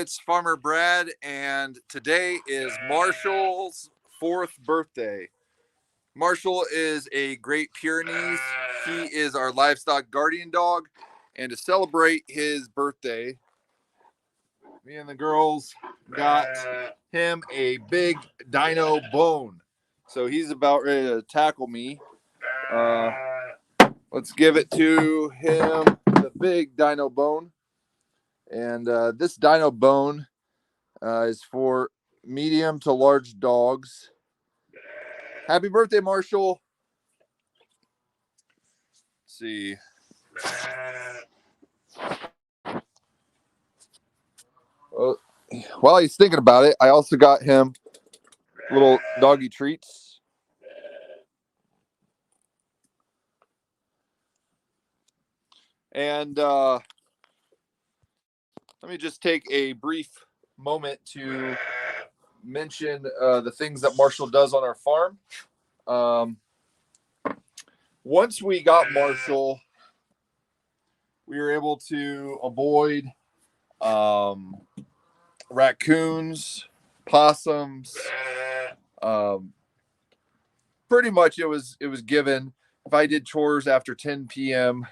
it's Farmer Brad, and today is Marshall's 4th birthday. Marshall is a Great Pyrenees. He is our livestock guardian dog, and to celebrate his birthday, me and the girls got him a big dino bone. So he's about ready to tackle me. Let's give it to him, the big dino bone. And this dino bone is for medium to large dogs. Happy birthday, Marshall. Let's see. Well, while he's thinking about it, I also got him little doggy treats. And let me just take a brief moment to mention the things that Marshall does on our farm. Once we got Marshall, we were able to avoid raccoons, possums. Pretty much it was given. If I did chores after 10 p.m.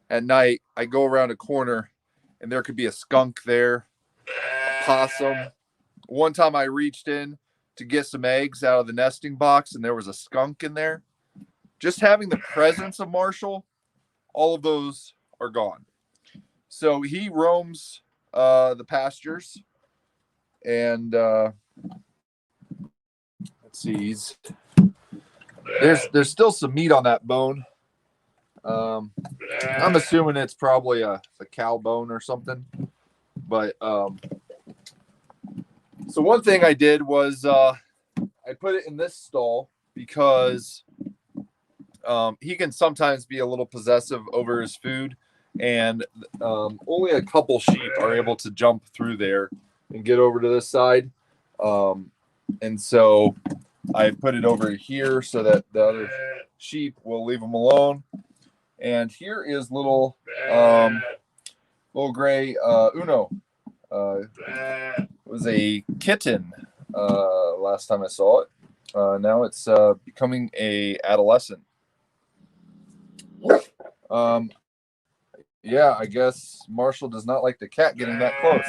at night, I go around a corner and there could be a skunk there, a possum. One time I reached in to get some eggs out of the nesting box and there was a skunk in there. Just having the presence of Marshall, all of those are gone. So he roams the pastures, and let's see, there's still some meat on that bone. I'm assuming it's probably a cow bone or something. But so one thing I did was I put it in this stall because he can sometimes be a little possessive over his food, and only a couple sheep are able to jump through there and get over to this side. And so I put it over here so that the other sheep will leave them alone. And here is little gray Uno. It was a kitten last time I saw it. Now it's becoming a adolescent. Yeah, I guess Marshall does not like the cat getting that close.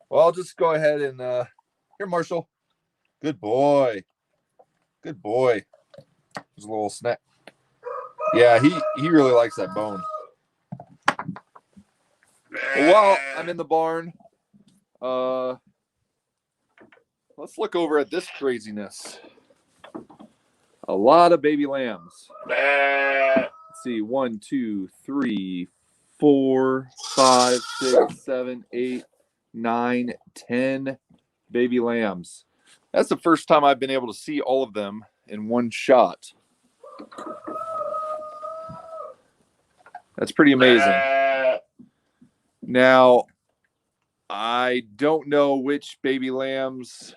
Well, I'll just go ahead and here, Marshall. Good boy. Good boy. There's a little snack. Yeah, he really likes that bone. Well, I'm in the barn. Let's look over at this craziness. A lot of baby lambs. Let's see, 1, 2, 3, 4, 5, 6, 7, 8, 9, 10 baby lambs. That's the first time I've been able to see all of them in one shot. That's pretty amazing. Now, I don't know which baby lambs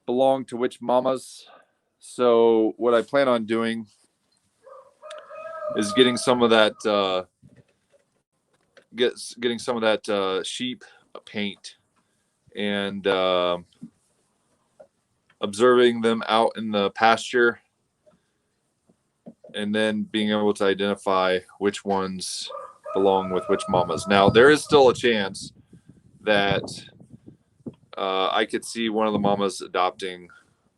belong to which mamas. So what I plan on doing is getting some of that sheep paint and observing them out in the pasture, and then being able to identify which ones belong with which mamas. Now, there is still a chance that I could see one of the mamas adopting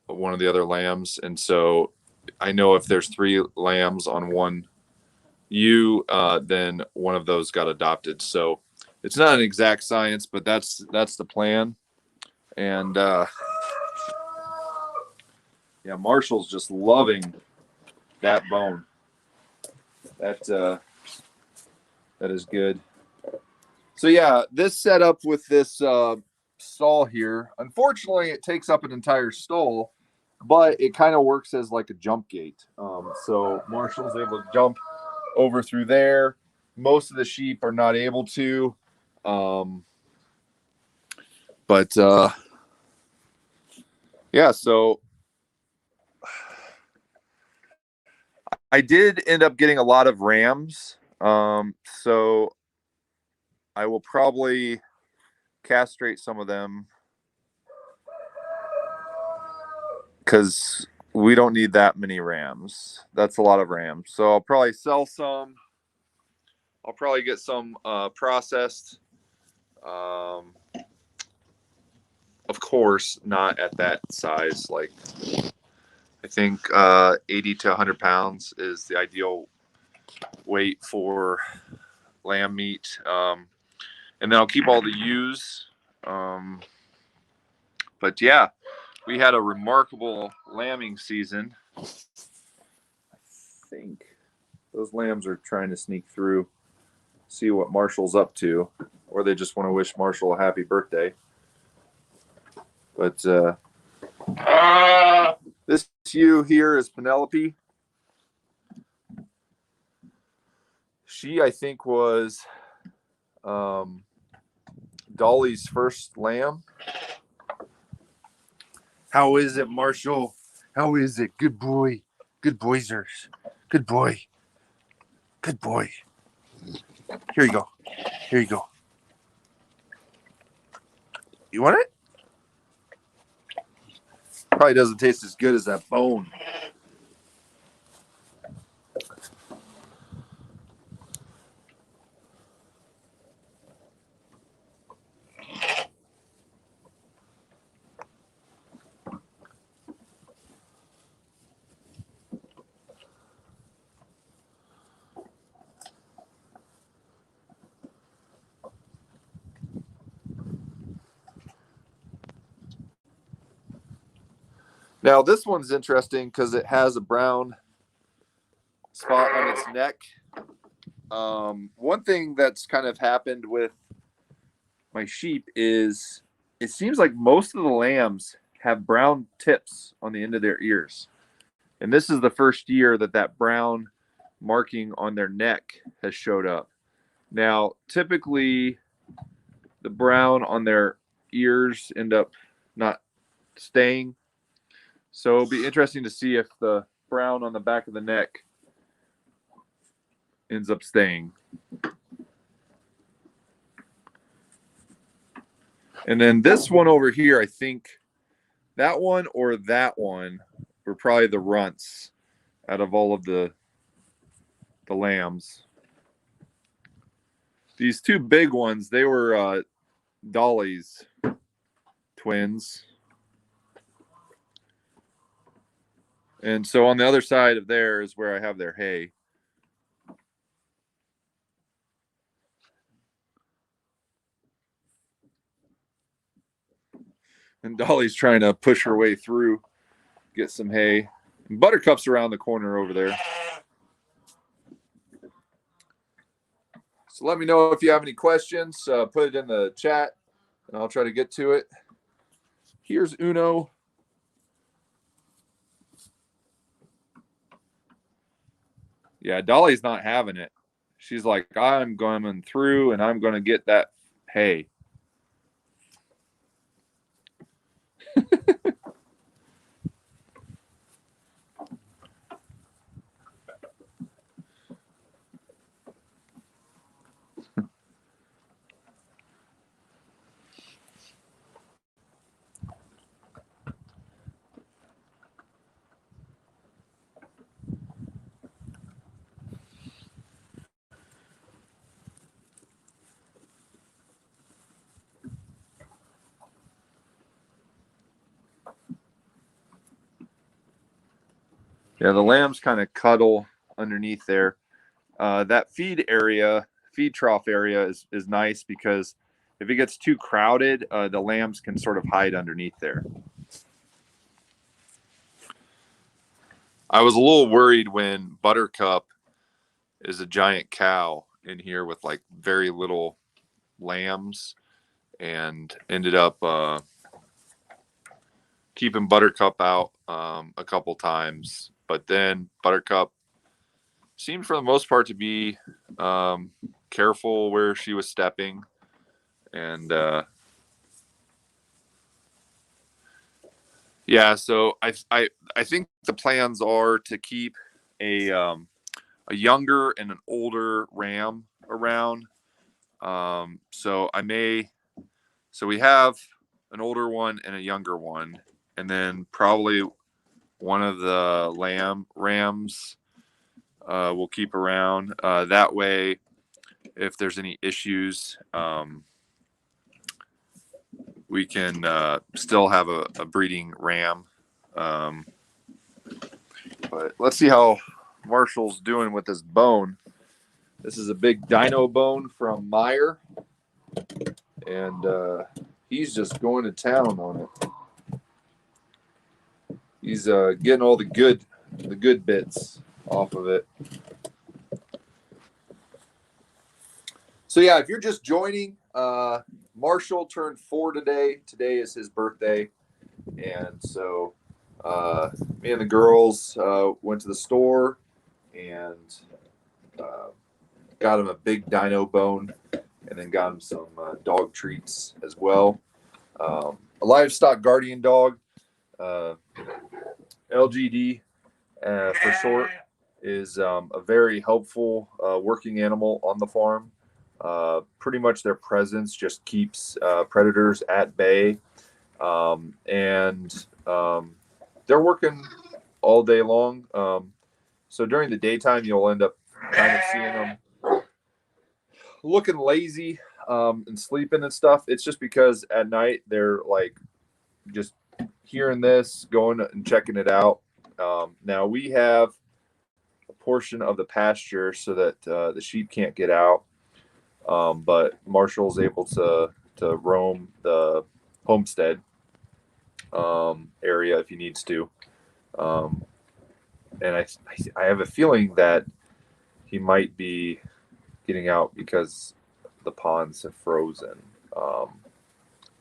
one of the other lambs, and so I know if there's 3 lambs on one ewe, then one of those got adopted. So it's not an exact science, but that's the plan. And yeah, Marshall's just loving that bone. That is good. So yeah, this setup with this stall here, unfortunately it takes up an entire stall, but it kind of works as like a jump gate. So Marshall's able to jump over through there. Most of the sheep are not able to, but yeah, so I did end up getting a lot of rams. So I will probably castrate some of them because we don't need that many rams. That's a lot of rams. So I'll probably sell some. I'll probably get some processed. Of course, not at that size. Like, I think 80 to 100 pounds is the ideal weight for lamb meat. And then I'll keep all the ewes. But yeah, we had a remarkable lambing season. I think those lambs are trying to sneak through, see what Marshall's up to, or they just want to wish Marshall a happy birthday. But this ewe here is Penelope. She, I think, was Dolly's first lamb. How is it, Marshall? How is it? Good boy. Good boyzers. Good boy. Good boy. Here you go. Here you go. You want it? Probably doesn't taste as good as that bone. Now, this one's interesting because it has a brown spot on its neck. One thing that's kind of happened with my sheep is it seems like most of the lambs have brown tips on the end of their ears. And this is the first year that that brown marking on their neck has showed up. Now, typically, the brown on their ears end up not staying. So it'll be interesting to see if the brown on the back of the neck ends up staying. And then this one over here, I think that one or that one were probably the runts out of all of the lambs. These two big ones, they were Dolly's twins. And so on the other side of there is where I have their hay. And Dolly's trying to push her way through, get some hay. And Buttercup's around the corner over there. So let me know if you have any questions. Put it in the chat, and I'll try to get to it. Here's Uno. Yeah, Dolly's not having it. She's like, I'm going through, and I'm going to get that hay. Yeah, the lambs kind of cuddle underneath there. That feed trough area is nice because if it gets too crowded, the lambs can sort of hide underneath there. I was a little worried when Buttercup is a giant cow in here with like very little lambs and ended up keeping Buttercup out a couple times. But then Buttercup seemed for the most part to be careful where she was stepping. And yeah, so I think the plans are to keep a younger and an older ram around. So I may So we have an older one and a younger one, and then probably one of the rams we'll keep around. That way, if there's any issues, we can still have a breeding ram. But let's see how Marshall's doing with this bone. This is a big dino bone from Meyer, and he's just going to town on it. He's getting all the good bits off of it. So yeah, if you're just joining, Marshall turned 4 today. Today is his birthday, and so me and the girls went to the store and got him a big dino bone, and then got him some dog treats as well. A livestock guardian dog, LGD for short, is a very helpful working animal on the farm. Pretty much their presence just keeps predators at bay, and they're working all day long. So during the daytime, you'll end up kind of seeing them looking lazy and sleeping and stuff. It's just because at night they're like just hearing this, going and checking it out. Now we have a portion of the pasture so that the sheep can't get out, but Marshall's able to roam the homestead area if he needs to. And I have a feeling that he might be getting out because the ponds have frozen,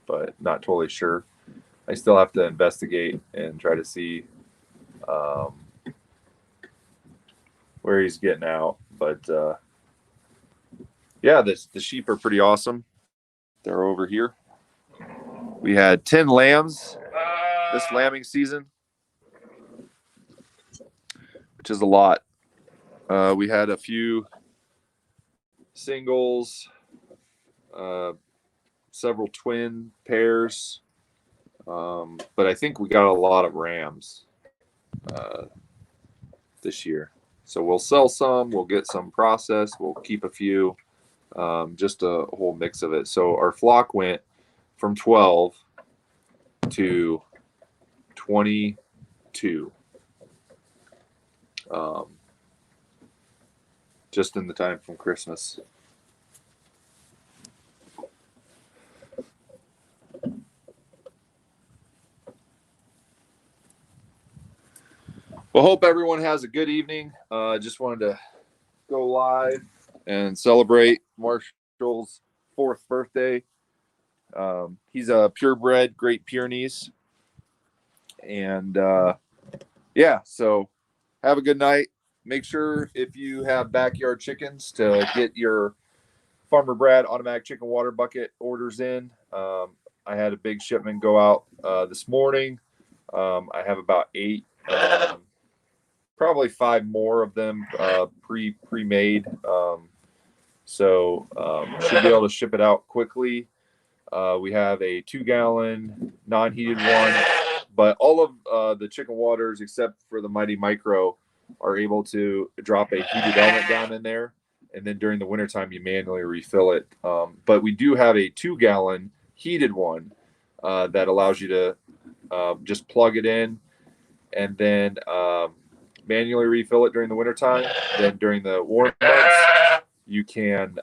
but not totally sure. I still have to investigate and try to see where he's getting out. But yeah, the sheep are pretty awesome. They're over here. We had 10 lambs this lambing season, which is a lot. We had a few singles, several twin pairs, but I think we got a lot of rams this year. So we'll sell some, we'll get some processed, we'll keep a few, just a whole mix of it. So our flock went from 12 to 22. Just in the time from Christmas. Well, hope everyone has a good evening. Just wanted to go live and celebrate Marshall's 4th birthday. He's a purebred Great Pyrenees. And yeah, so have a good night. Make sure if you have backyard chickens to get your Farmer Brad automatic chicken water bucket orders in. I had a big shipment go out this morning. I have about 8, probably 5 more of them pre-made. So should be able to ship it out quickly. We have a 2-gallon non-heated one, but all of the chicken waters except for the Mighty Micro are able to drop a heated element down in there, and then during the wintertime you manually refill it. But we do have a 2-gallon heated one that allows you to just plug it in and then manually refill it during the wintertime. Then during the warm months you can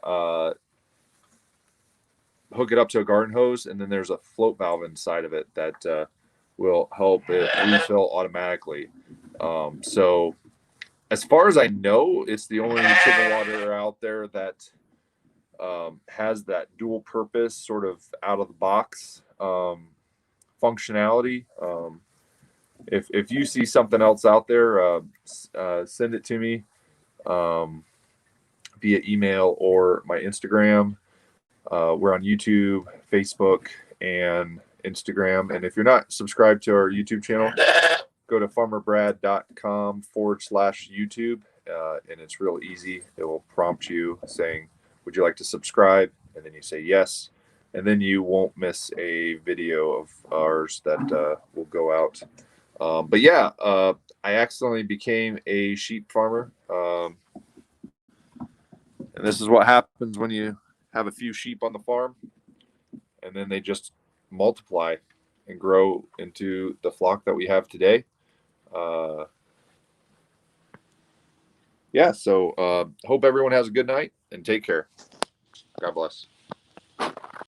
hook it up to a garden hose, and then there's a float valve inside of it that will help it refill automatically. So as far as I know, it's the only chicken water out there that has that dual purpose sort of out of the box functionality. If you see something else out there, send it to me via email or my Instagram. We're on YouTube, Facebook, and Instagram. And if you're not subscribed to our YouTube channel, go to farmerbrad.com/YouTube, and it's real easy. It will prompt you saying, would you like to subscribe? And then you say yes. and then you won't miss a video of ours that will go out. But yeah, I accidentally became a sheep farmer. And this is what happens when you have a few sheep on the farm, and then they just multiply and grow into the flock that we have today. Uh, yeah, so hope everyone has a good night and take care. God bless.